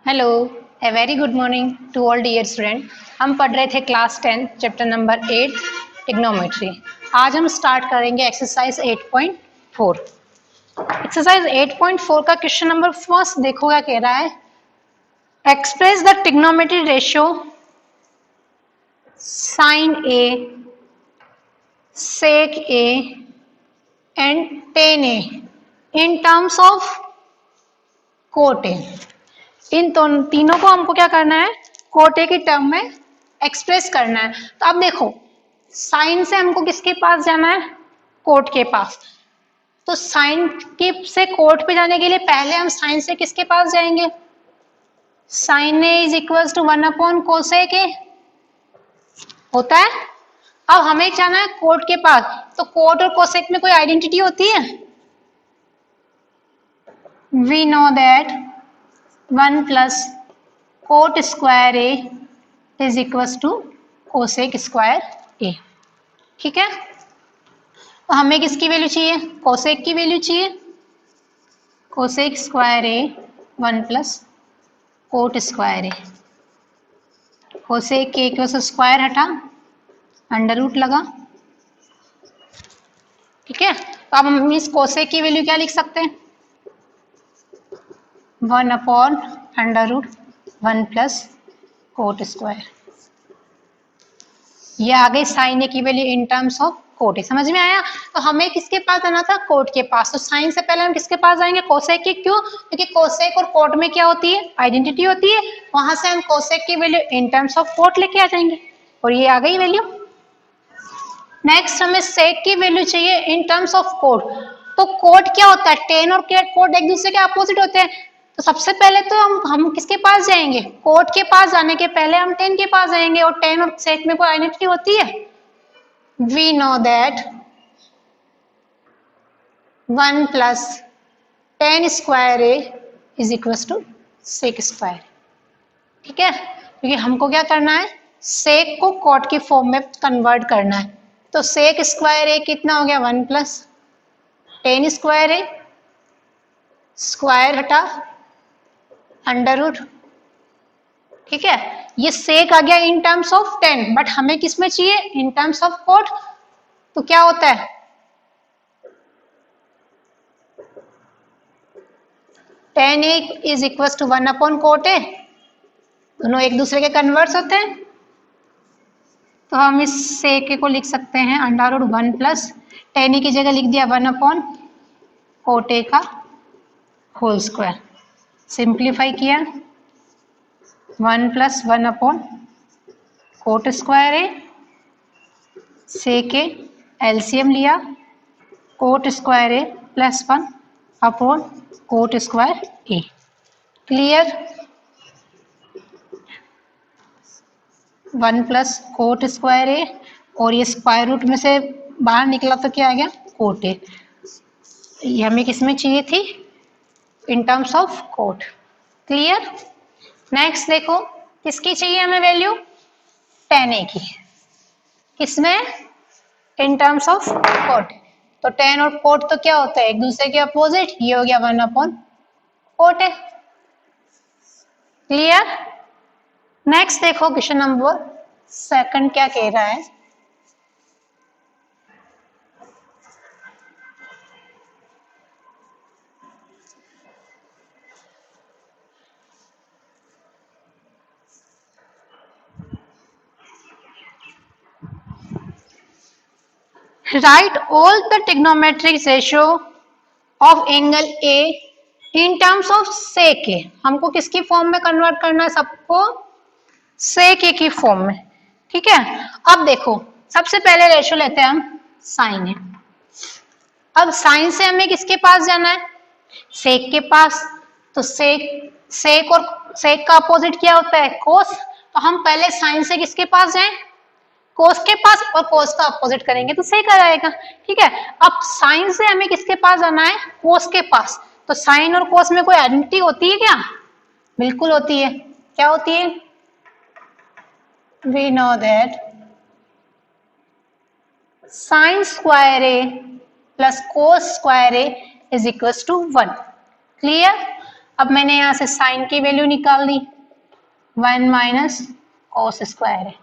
Hello, a very good morning to all dear student. हम पढ़ रहे थे क्लास 10 चैप्टर नंबर 8 ट्रिग्नोमेट्री। आज हम स्टार्ट करेंगे एक्सरसाइज 8.4। एक्सरसाइज 8.4 का क्वेश्चन नंबर फर्स्ट देखो क्या कह रहा है। Express the trigonometry ratio sine A, sec A and tan A in terms of cot A. इन तीनों को हमको क्या करना है, कोट ए की टर्म में एक्सप्रेस करना है। तो अब देखो, साइन से हमको किसके पास जाना है, कोट के पास। तो साइन के से कोट पे जाने के लिए पहले हम साइन से किसके पास जाएंगे, sine A is equal to 1 cosec A होता है। अब हमें जाना है कोट के पास, तो कोट और कोसेक में कोई आइडेंटिटी होती है। We know that 1 plus cot square A is equal to cosec square a. ठीक है, तो हमें किसकी वैल्यू चाहिए, कोसेक की वैल्यू चाहिए। Cosec square a 1 plus cot square A. Cosec के स्क्वायर हटा, अंडर रूट लगा। ठीक है, तो अब हम इस कोसेक की वैल्यू क्या लिख सकते हैं, 1/√1 प्लस कोट स्क्वायर। ये आ गई साइन ए की value in terms of cot ए। समझ में आया। तो हमें किसके पास जाना था, कोट के पास। तो साइन से पहले हम किसके पास जाएंगे, कोसेक के। क्यों, क्योंकि कोसेक और कोट में क्या होती है, आइडेंटिटी होती है। वहां से हम कोसेक की value in terms of cot लेके आ जाएंगे और ये आ गई वैल्यू। नेक्स्ट हमें सेक की वैल्यू चाहिए इन टर्म्स ऑफ कोट। तो कोट क्या होता है, टेन और कोट एक दूसरे के अपोजिट होते हैं। तो सबसे पहले तो हम किसके पास जाएंगे, कोट के पास। जाने के पहले हम टेन के पास जाएंगे, और टेन और सेक में कोई आइडेंटिटी होती है। We know that 1 plus tan square a is equals to sec square। ठीक है, क्योंकि हमको क्या करना है, सेक को कॉट की फॉर्म में कन्वर्ट करना है। तो सेक स्क्वायर ए कितना हो गया, 1 plus ten square a, square हटा अंडर रूट। ठीक है, ये सेक आ गया इन टर्म्स ऑफ 10, बट हमें किस में चाहिए, इन टर्म्स ऑफ कोट। तो क्या होता है, tan a is equal to 1/कोट ए। दोनों एक दूसरे के कन्वर्स होते हैं। तो हम इस सेक को लिख सकते हैं अंडर√1 प्लस tan ए की जगह लिख दिया 1/कोट ए का होल स्क्वायर। सिंप्लीफाई किया, 1 प्लस 1/कोट square a, sec a LCM लिया, कोट स्क्वायर ए प्लस 1/कोट square A. Clear, 1 plus cot square a, और ये स्क्वायर रूट में से बाहर निकला तो क्या आ गया, कोट ए। ये हमें किसमें चाहिए थी, in terms of cot. Clear. Next देखो, किसकी चाहिए हमें वैल्यू, tan ए की। किसमें, इन टर्म्स ऑफ कोट। तो tan और कोट तो क्या होता है, एक दूसरे के अपोजिट। ये हो गया 1/कोट ए। क्लियर। नेक्स्ट देखो, क्वेश्चन नंबर सेकंड क्या कह रहा है। Write all the trigonometric ratio of angle A in terms of sec A। हमको किसकी फॉर्म में कन्वर्ट करना है, सबको sec A की फॉर्म में। ठीक है, अब देखो, सबसे पहले रेशियो लेते हैं हम साइन ए। अब साइन से हमें किसके पास जाना है, सेक के पास। तो सेक और सेक का अपोजिट क्या होता है, कोस। तो हम पहले साइन से किसके पास जाएं, कोस के पास, और कोस का अपोजिट करेंगे तो सेक आ जाएगा। ठीक है, अब साइन से हमें किसके पास जाना है, कोस के पास। तो साइन और कोस में कोई आइडेंटिटी होती है क्या, बिल्कुल होती है। क्या होती है, we know that sine square A plus cos square A is equal to 1। Clear. अब मैंने यहाँ से साइन की वैल्यू निकाल दी, 1 माइनस कोस स्क्वायर है,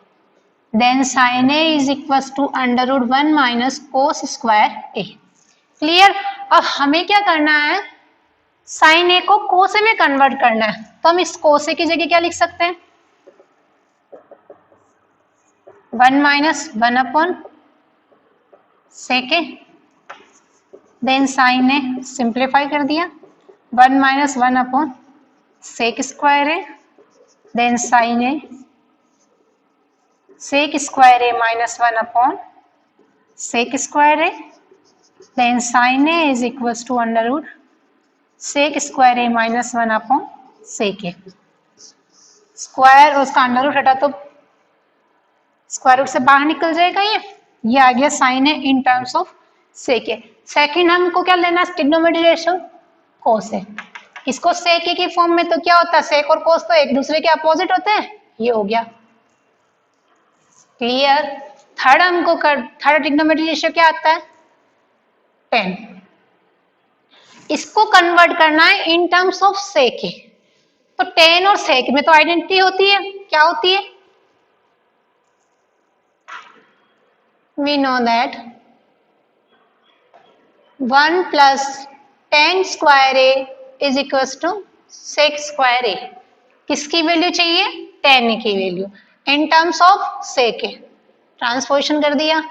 then sine A is equal to under root 1 minus cos square A. Clear. अब हमें क्या करना है, साइन ए को कोस में कन्वर्ट करना है, तो हम इस कोस की जगह क्या लिख सकते हैं, 1 minus 1 upon sec A, then sine A simplify कर दिया, 1 minus 1 upon sec square A, then sine A sec square A minus 1 upon sec square A, then sine A is equal to under root sec square A minus 1 upon sec A. Square और उसका under root हटा तो square root से बाहर निकल जाएगा, ये आ गया sine A in terms of sec A. Second हमको क्या लेना है, ट्रिग्नोमेट्री रेशियो कोस ए। इसको सेक ए की फॉर्म में तो क्या होता है, सेक और कोस तो एक दूसरे के अपोजिट होते हैं, ये हो गया। क्लियर। थर्ड हमको थर्ड ट्रिग्नोमेट्री रेशियो क्या आता है, 10। इसको कन्वर्ट करना है इन टर्म्स ऑफ सेक ए। तो 10 और सेक में तो आइडेंटिटी होती है, क्या होती है, we know that 1 plus tan square a is equals to sec square a। किसकी वैल्यू चाहिए, tan a की value in terms of sec a, transposition कर दिया,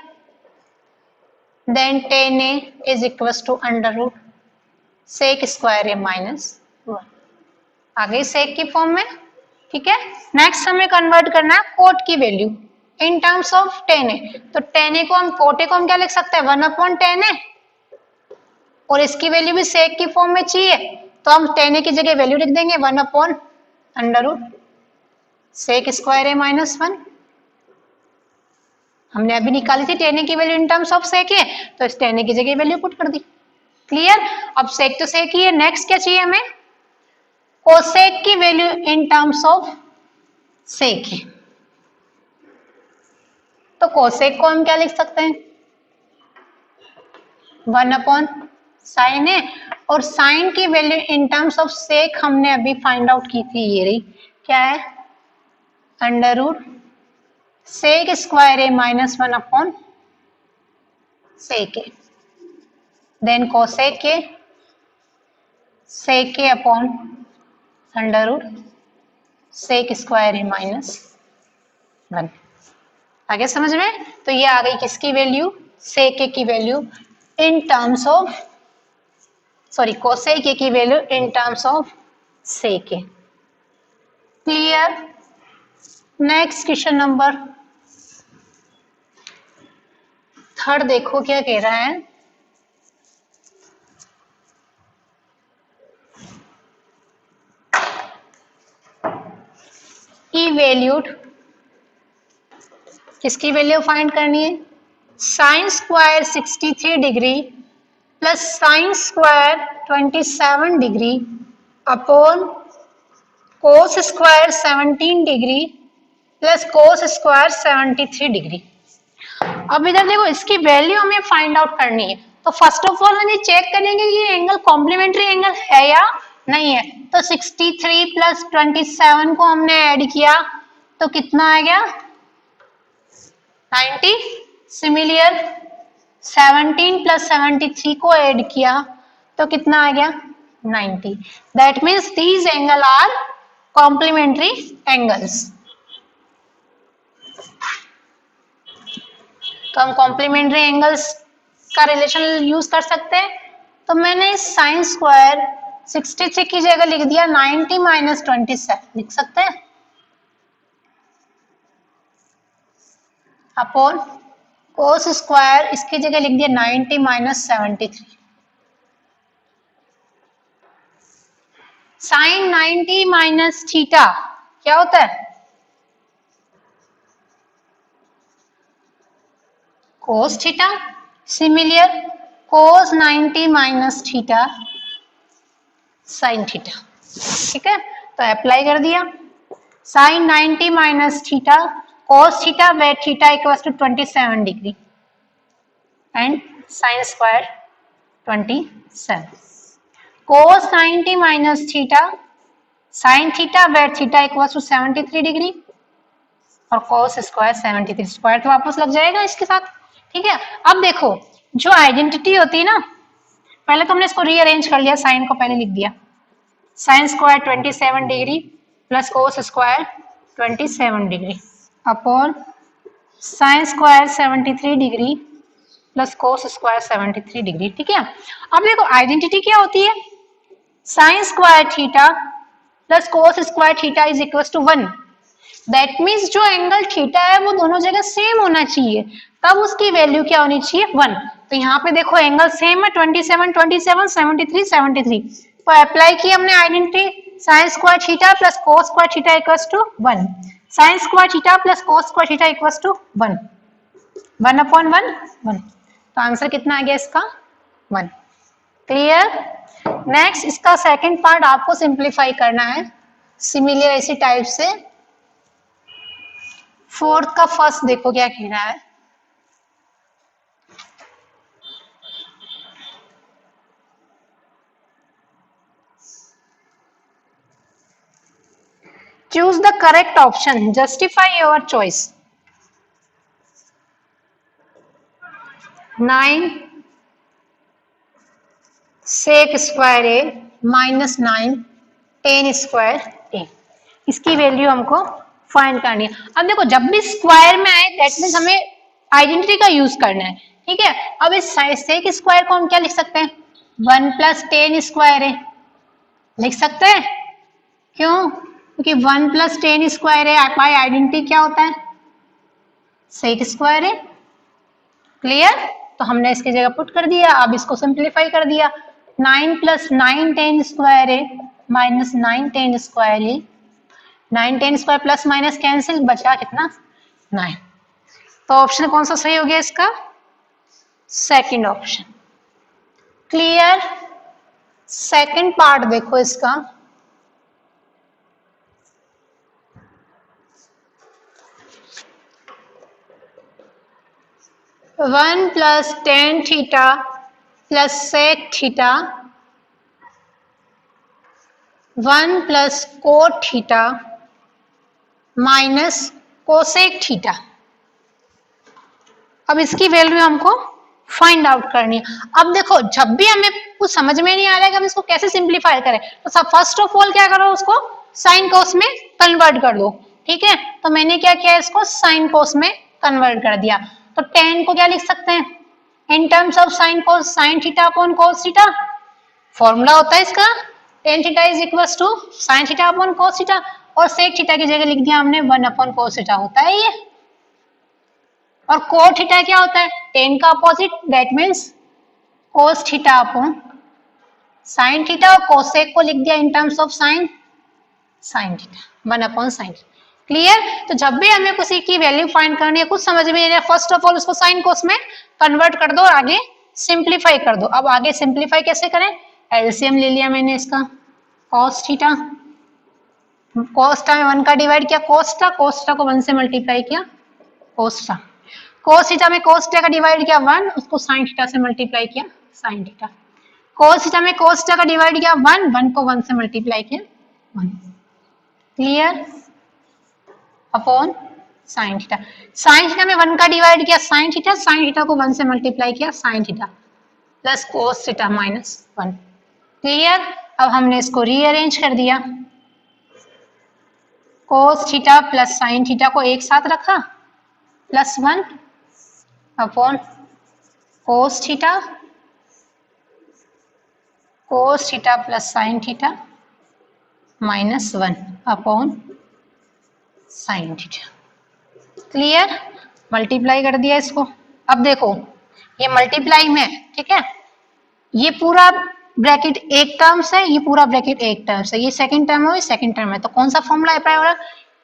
then tan a is equals to under root sec square a minus 1, आ गई sec की form में। ठीक है, नेक्स्ट हमें कन्वर्ट करना है कोट की value in terms of tan a। तो tan a को हम कोट a को हम क्या लिख सकते हैं, 1 अपॉन tan a, और इसकी वैल्यू भी सेक की फॉर्म में चाहिए, तो हम tan a की जगह वैल्यू लिख देंगे 1 upon under root sec square ए माइनस 1। हमने अभी निकाली थी tan a की value in terms of sec a, तो इस tan a की जगह वैल्यू पुट कर दी। क्लियर। अब सेक तो सेक ही है, नेक्स्ट क्या चाहिए हमें, कोसेक की value in terms of sec a. तो कोसेक को हम क्या लिख सकते हैं, 1 अपॉन साइन ए, और साइन की value in terms of sec हमने अभी फाइंड आउट की थी, ये रही, क्या है, under root sec square A minus 1 upon sec A, then cosec A sec A upon under root sec square A minus 1। आगे समझ में, तो ये आ गई किसकी वैल्यू, सेक ए की value in terms of, sorry cosec a की value in terms of sec a. Clear. Next question number third देखो क्या कह रहा है, इवैल्यूट, किसकी वैल्यू फाइंड करनी है, sine square 63 degree plus sine square 27 degree upon cos square 17 degree plus cos square 73 degree. अब इधर देखो, इसकी वैल्यू हमें फाइंड आउट करनी है, तो फर्स्ट ऑफ ऑल हम ये चेक करेंगे कि ये एंगल कॉम्प्लीमेंट्री एंगल है या नहीं है। तो 63 प्लस 27 को हमने ऐड किया तो कितना आ गया, 90। सिमिलर 17 प्लस 73 को ऐड किया तो कितना आ गया, 90। That means these angle are complementary angles. तो हम कॉम्प्लीमेंट्री एंगल्स का रिलेशन यूज कर सकते हैं। तो मैंने साइन स्क्वायर 63 की जगह लिख दिया 90 माइनस 27, लिख सकते हैं, अपॉन कोस स्क्वायर इसकी जगह लिख दिया 90 माइनस 73। साइन 90 माइनस थीटा क्या होता है, cos theta. Similar cos 90 minus theta sine theta. ठीक है, तो अप्लाई कर दिया, sine 90 minus theta cos theta where theta equals to 27 degree and sine square 27। cos 90 minus theta sin theta where theta equals to 73 degree और cos square 73 square तो वापस लग जाएगा इसके साथ। ठीक है, अब देखो जो आइडेंटिटी होती है ना, पहले तो हमने इसको रीअरेंज कर लिया, साइन को पहले लिख दिया, sine square 27 degree plus cos square 27 degree upon sine square 73 degree plus cos square 73 degree. ठीक है, अब देखो आइडेंटिटी क्या होती है, sine square theta plus cos square theta is equal to 1। That means जो एंगल थीटा है वो दोनों जगह सेम होना चाहिए, तब उसकी वैल्यू क्या होनी चाहिए 1। तो यहाँ पे देखो एंगल सेम है 27 27 73 73, तो अप्लाई की हमने identity sine square theta plus cos square theta equals to 1, sine square theta plus cos square theta equals to 1, 1 upon 1 1। तो आंसर कितना आ गया इसका 1। क्लियर। नेक्स्ट इसका सेकंड पार्ट आपको सिंप्लीफाई करना है सिमिलर इसी टाइप से। फोर्थ का फर्स्ट देखो क्या कह रहा है, choose the correct option, justify your choice. 9 sec square A minus 9 tan square a, इसकी वैल्यू हमको फाइंड करनी है। अब देखो जब भी स्क्वायर में आए दैट मीन्स हमें आइडेंटिटी का यूज करना है। ठीक है, अब इस सेक स्क्वायर को हम क्या लिख सकते हैं, 1 प्लस टेन स्क्वायर है लिख सकते हैं। क्यों, क्योंकि 1 प्लस टेन स्क्वायर है, हमारी आइडेंटिटी क्या होता है सेक स्क्वायर है। क्लियर, तो हमने इसकी जगह पुट कर दिया, अब इसको सिंप्लीफाई कर दिया, 9 प्लस 9 टेन स्क्वायर है माइनस 9 टेन स्क्वायर है, 9 tan square plus minus cancel, बचा कितना 9। तो ऑप्शन कौन सा सही हो गया इसका, second option. Clear. Second part देखो इसका, one plus tan theta plus sec theta 1 plus cot theta minus cosec theta. अब इसकी वैल्यू हमको फाइंड आउट करनी है। अब देखो जब भी हमें कुछ समझ में नहीं आ रहा है कि हम इसको कैसे सिंप्लीफाई करें, तो सब फर्स्ट ऑफ ऑल क्या करो, उसको साइन कोस में कन्वर्ट कर दो। ठीक है, तो मैंने क्या किया, इसको साइन कोस में कन्वर्ट कर दिया। तो टेन को क्या लिख सकते हैं in terms of sine cos, sine theta upon cos theta, formula होता है इसका tan theta is equals to sine theta upon cos theta, और सेक थीटा की जगह लिख दिया हमने 1 अपॉन कोस थीटा होता है ये। और कोट थीटा क्या होता है, टेन का opposite, that means cos theta upon sine theta, और कोसेक को लिख दिया इन terms of sign sine theta 1 upon sign. Clear. तो जब भी हमें किसी की वैल्यू फाइंड करनी है, कुछ समझ में नहीं है, फर्स्ट ऑफ ऑल उसको साइन कोस में कन्वर्ट कर दो और आगे सिंप्लीफाई कर दो। अब आगे सिंप्लीफाई कैसे करें, एलसीएम ले लिया मैंने इसका, कॉस थीटा, कॉस थीटा में 1 का डिवाइड किया कोस थीटा को 1 से मल्टीप्लाई किया कोस थीटा, कोस थीटा में कोस थीटा का डिवाइड किया 1, उसको साइन थीटा से मल्टीप्लाई किया साइन थीटा, कोस थीटा में कोस थीटा का डिवाइड किया 1, 1 को 1 से मल्टीप्लाई किया 1। Clear, upon sine theta, sine theta में 1 का डिवाइड किया साइन थीटा को 1 से मल्टीप्लाई किया sine theta plus cos theta minus 1। Clear. अब हमने इसको रीअरेंज कर दिया, cos theta plus sine theta को एक साथ रखा plus 1 upon cos theta plus sine theta minus 1 upon sine theta. Clear, multiply कर दिया इसको। अब देखो ये मल्टीप्लाई में, ठीक है, ये पूरा ब्रैकेट एक टर्म्स है, ये पूरा ब्रैकेट एक टर्म्स है, ये सेकंड टर्म है, ये सेकंड टर्म है, तो कौन सा फॉर्मूला अप्लाई हो रहा है,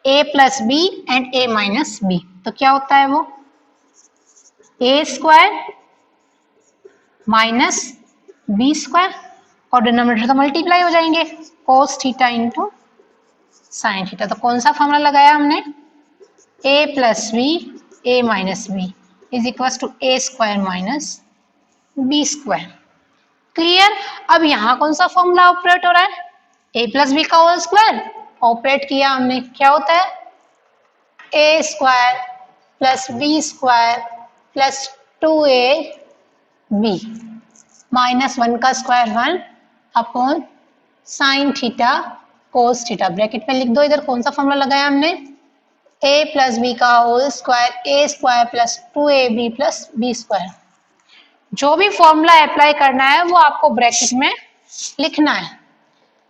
a plus B and a minus B. तो क्या होता है वो a square minus B square, और डिनोमिनेटर तो मल्टीप्लाई हो जाएंगे, cos theta into sine theta. तो कौन सा फॉर्मूला लगाया हमने, a plus B a minus B is equal to a square minus B square. Clear. अब यहाँ कौन सा फॉर्मूला ऑपरेट हो रहा है, ए प्लस बी का होल स्क्वायर ऑपरेट किया हमने, क्या होता है a square plus b square plus 2ab minus 1 का square 1 upon sine theta cos theta. Bracket में लिख दो, इधर कौन सा फॉर्मूला लगाया हमने, ए प्लस बी का whole square a square plus 2ab plus b square. जो भी फॉर्मूला अप्लाई करना है वो आपको ब्रैकेट में लिखना है।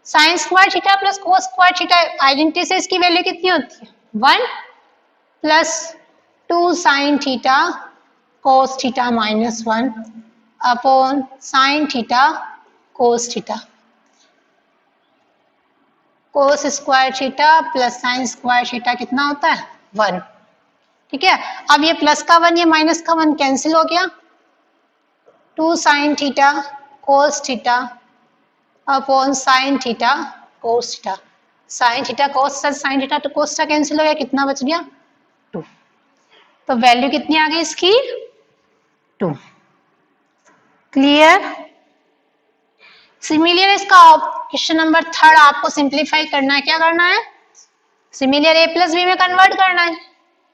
Sine square theta plus cos square theta identity से इसकी वैल्यू कितनी होती है 1 plus 2 sign theta cos theta minus 1 upon sine theta cos theta. कोस square theta plus sine square theta कितना होता है 1। ठीक है, अब ये प्लस का 1 ये माइनस का 1 कैंसिल हो गया, 2 sign theta cos theta upon sine theta cos theta. Sine theta कोस साइन थीटा तो कोस थीटा कैंसिल हो गया, कितना बच गया 2। तो वैल्यू कितनी आ गई इसकी 2। क्लियर। सिमिलर इसका क्वेश्चन नंबर 3 आपको सिंप्लीफाई करना है, क्या करना है सिमिलर ए प्लस बी में कन्वर्ट करना है,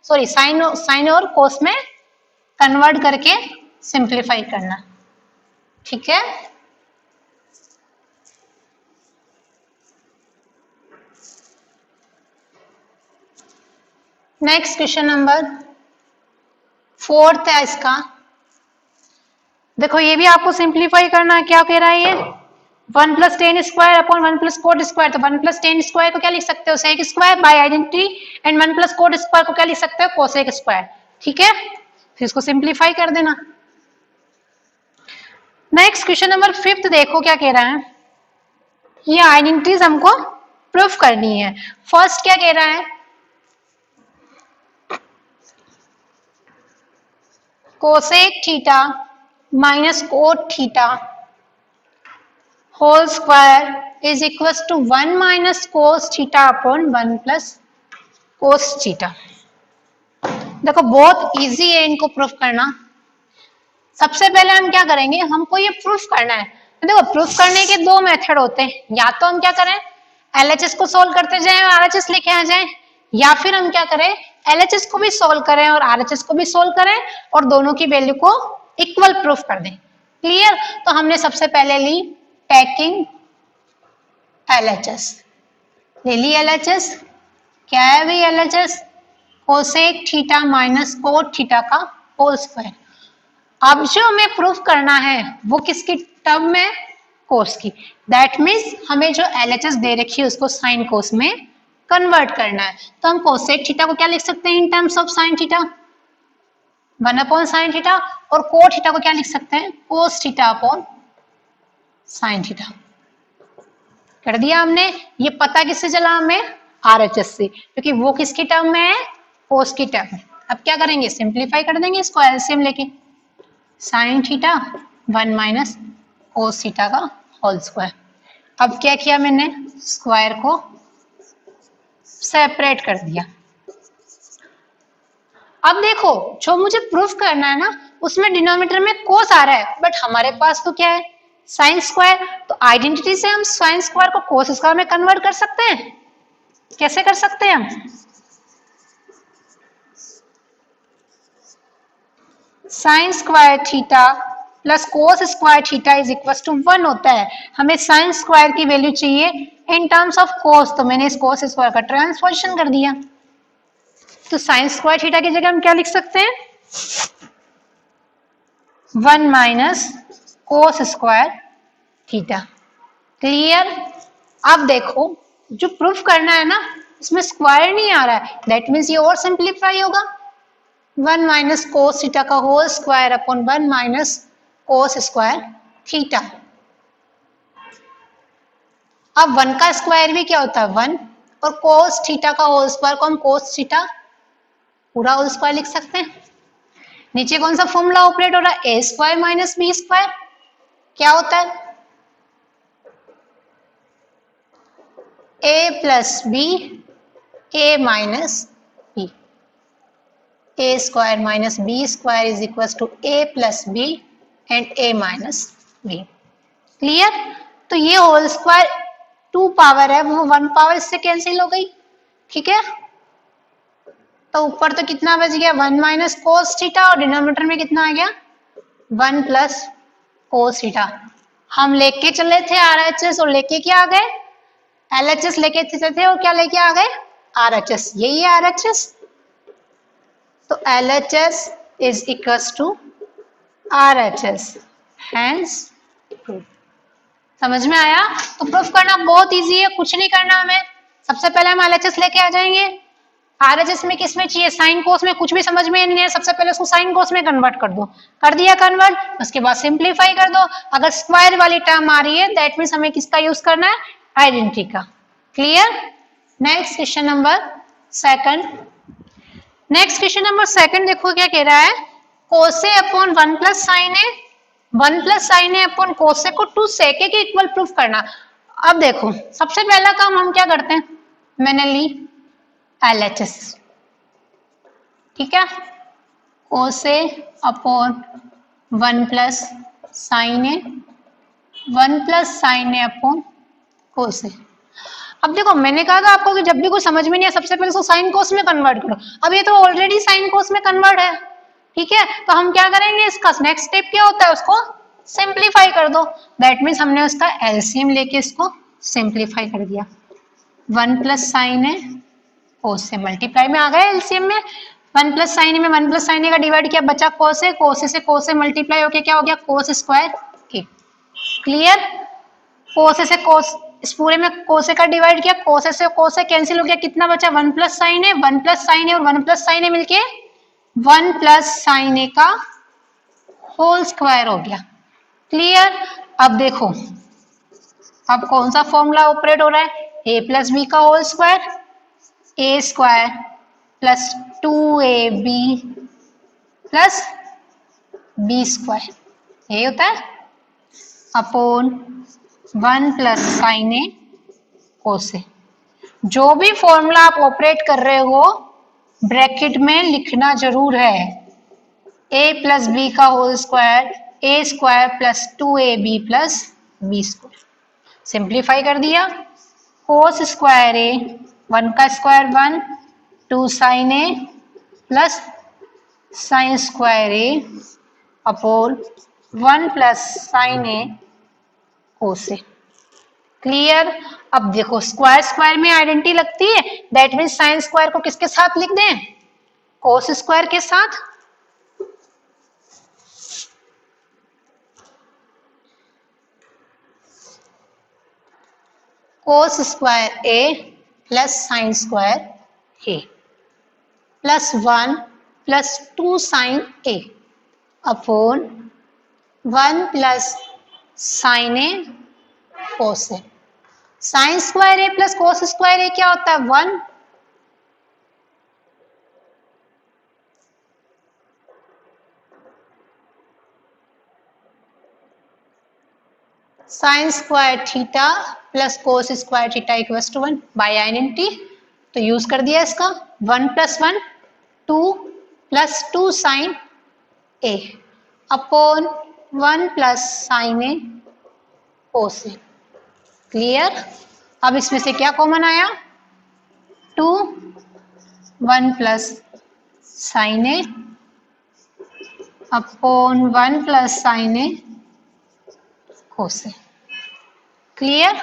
सॉरी साइन और कोस में कन्वर्ट करके सिंप्लीफाई करना। ठीक है, नेक्स्ट क्वेश्चन नंबर 4 है इसका। देखो ये भी आपको सिंप्लीफाई करना है, क्या कह रहा है ये 1 plus ten square upon 1 plus cot square. तो 1 प्लस टेन स्क्वायर को क्या लिख सकते हो sec square by identity, and 1 plus cot square को क्या लिख सकते हो कोसेक स्क्वायर। ठीक है, फिर इसको सिंप्लीफाई कर देना। नेक्स्ट क्वेश्चन नंबर 5 देखो क्या कह रहा है, ये आइडेंटिटीज हमको प्रूफ करनी है। फर्स्ट क्या कह रहा है cosec theta minus cot theta whole square is equal to 1 minus cos theta upon 1 plus cos theta. देखो बहुत इजी है इनको प्रूफ करना। सबसे पहले हम क्या करेंगे, हमको ये प्रूफ करना है। तो देखो प्रूफ करने के दो मेथड होते हैं, या तो हम क्या करें एलएचएस को सोल्व करते जाएं और आरएचएस लेके आ जाएं, या फिर हम क्या करें एलएचएस को भी सोल्व करें और आरएचएस को भी सोल्व करें और दोनों की वैल्यू को इक्वल प्रूफ कर दें। क्लियर। तो हमने सबसे पहले ली टेकिंग एलएचएस, ले ली एलएचएस। क्या है भाई LHS cosec theta minus cot theta का होल स्क्वायर। अब जो हमें प्रूफ करना है वो किसकी टर्म में कोस की, दैट मीन्स हमें जो एलएचएस दे रखी है उसको साइन कोस में कन्वर्ट करना है। तो हम कोसेक थीटा को क्या लिख सकते हैं in terms of sine theta 1 upon sine theta, और कोट थीटा को क्या लिख सकते हैं कोस थीटा अपॉन साइन थीटा। कर दिया हमने। ये पता किससे चला हमें आरएचएस से, क्योंकि वो किसकी टर्म में है कोस की टर्म में। अब क्या करेंगे सिंप्लीफाई कर देंगे इसको एलसीएम लेके, sine theta 1 minus cos theta का होल स्क्वायर। अब क्या किया मैंने स्क्वायर को सेपरेट कर दिया। अब देखो जो मुझे प्रूफ करना है ना उसमें डिनोमिनेटर में कोस आ रहा है, बट हमारे पास तो क्या है साइन स्क्वायर। तो आइडेंटिटी से हम साइन स्क्वायर को कोस स्क्वायर में कन्वर्ट कर सकते हैं। कैसे कर सकते हैं हम, sine square theta plus cos square theta is equal to 1 होता है। हमें साइन स्क्वायर की वैल्यू चाहिए इन टर्म्स ऑफ कोस, तो मैंने इस कोस स्क्वायर का ट्रांसपोजिशन कर दिया। तो साइन स्क्वायर थीटा की जगह हम क्या लिख सकते हैं 1 minus cos square theta. Clear. अब देखो जो प्रूफ करना है ना इसमें स्क्वायर नहीं आ रहा है, दैट मीन्स ये और सिंप्लीफाई होगा 1 माइनस कोस थीटा का whole square upon 1 minus cos square theta. अब 1 का स्क्वायर भी क्या होता है 1, और कोस थीटा का होल स्क्वायर को हम कोस थीटा पूरा होल स्क्वायर लिख सकते हैं। नीचे कौन सा फॉर्मूला ऑपरेट हो रहा है a square minus B square, क्या होता है ए plus b a minus b, a square minus B square is equal to a plus B and a minus b. Clear. तो ये होल स्क्वायर 2 पावर है वो 1 पावर इससे कैंसिल हो गई, ठीक है। तो ऊपर तो कितना बच गया 1 माइनस कोस थीटा और डिनोमिनेटर में कितना आ गया 1 प्लस कोस थीटा। हम लेके चले थे RHS और लेके क्या आ गए LHS लेके चले थे और क्या लेके आ गए RHS, यही है RHS। तो LHS is equals to RHS, hence proof. समझ में आया। तो प्रूफ करना बहुत इजी है, कुछ नहीं करना हमें। सबसे पहले हम LHS लेके आ जाएंगे। RHS में किस में चाहिए साइन कोस में, कुछ भी समझ में नहीं है, सबसे पहले उसको साइन कोस में कन्वर्ट कर दो। कर दिया कन्वर्ट, उसके बाद सिंप्लीफाई कर दो। अगर स्क्वायर वाली टर्म आ रही है दैट मीन्स हमें किसका यूज करना है आइडेंटिटी का। Clear. Next question number second. Next question number second देखो क्या कह रहा है, कोसे upon 1 plus sine A 1 plus sine A upon कोसे को 2 सेके के इक्वल प्रूफ करना। अब देखो सबसे पहला काम हम क्या करते हैं, मैंने ली LHS, ठीक है, कोसे upon 1 plus sine A 1 plus sine A upon कोसे। अब देखो मैंने कहा था आपको कि जब भी कुछ समझ में नहीं है सबसे पहले उसको साइन कोस में कन्वर्ट करो। अब ये तो ऑलरेडी साइन कोस में कन्वर्ट है, ठीक है। तो हम क्या करेंगे, इसका नेक्स्ट स्टेप क्या होता है, उसको सिंप्लीफाई कर दो। दैट मीन्स हमने उसका एलसीएम लेके इसको सिंप्लीफाई कर दिया। 1 प्लस साइन है कोस से मल्टीप्लाई में आ गया एलसीएम में। 1 प्लस साइन में 1 प्लस साइन का डिवाइड किया बचा कोस से कोस से मल्टीप्लाई होके क्या हो गया कोस स्क्वायर के। क्लियर। कोस से कोस इस पूरे में कोसे का डिवाइड किया, कोसे से कोसे कैंसिल हो गया, कितना बचा 1 प्लस साइन है 1 प्लस साइन है और 1 प्लस साइन है मिलके 1 प्लस साइन ए का होल स्क्वायर हो गया। क्लियर। अब देखो अब कौन सा फॉर्मूला ऑपरेट हो रहा है, a प्लस बी का whole square, a square plus 2ab plus b square, यही होता है अपॉन 1 प्लस साइन ए कोसे। जो भी फॉर्मूला आप ऑपरेट कर रहे हो ब्रैकेट में लिखना जरूर है, a प्लस बी का whole square a square plus 2ab plus b square. Simplify कर दिया, कोस स्क्वायर ए 1 का square 1 2 sine a plus sine square a upon 1 plus sine a कोसे। क्लियर। अब देखो स्क्वायर स्क्वायर में आइडेंटिटी लगती है, दैट मीन्स साइन स्क्वायर को किसके साथ लिख दें कोस स्क्वायर के साथ। Cos square A plus sine square A plus 1 plus 2 sine A upon 1 plus sine A cos A. Sine square A plus cos square A क्या होता है 1, sine square theta plus cos square theta equals to 1 by identity. तो use कर दिया इसका 1 plus 1 2 plus 2 sine A upon 1 plus sine A cos A. Clear. अब इसमें से क्या कॉमन आया 2 1 plus sine A upon 1 plus sine A cos A. Clear.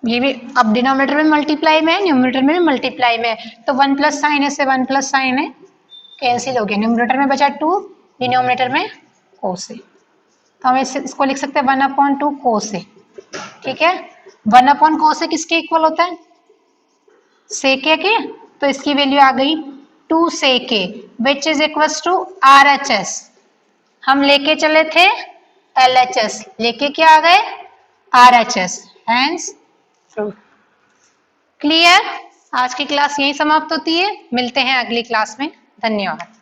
ये भी अब डिनोमिनेटर में मल्टीप्लाई में है न्यूमरेटर में भी मल्टीप्लाई में है, तो 1 प्लस साइन ए से 1 प्लस साइन ए कैंसिल हो गया, न्यूमरेटर में बचा 2 डिनोमिनेटर में कोस ए। तो हम इसको लिख सकते हैं 1/2 कोस ए, ठीक है। 1/2 कोस ए किसके इक्वल होता है सेके के, तो इसकी वैल्यू आ गई 2 sec A which is equals to RHS। हम लेके चले थे LHS, लेके क्या आ गए RHS, हैंस प्रूफ। क्लियर। आज की क्लास यही समाप्त होती है, मिलते हैं अगली क्लास में। धन्यवाद।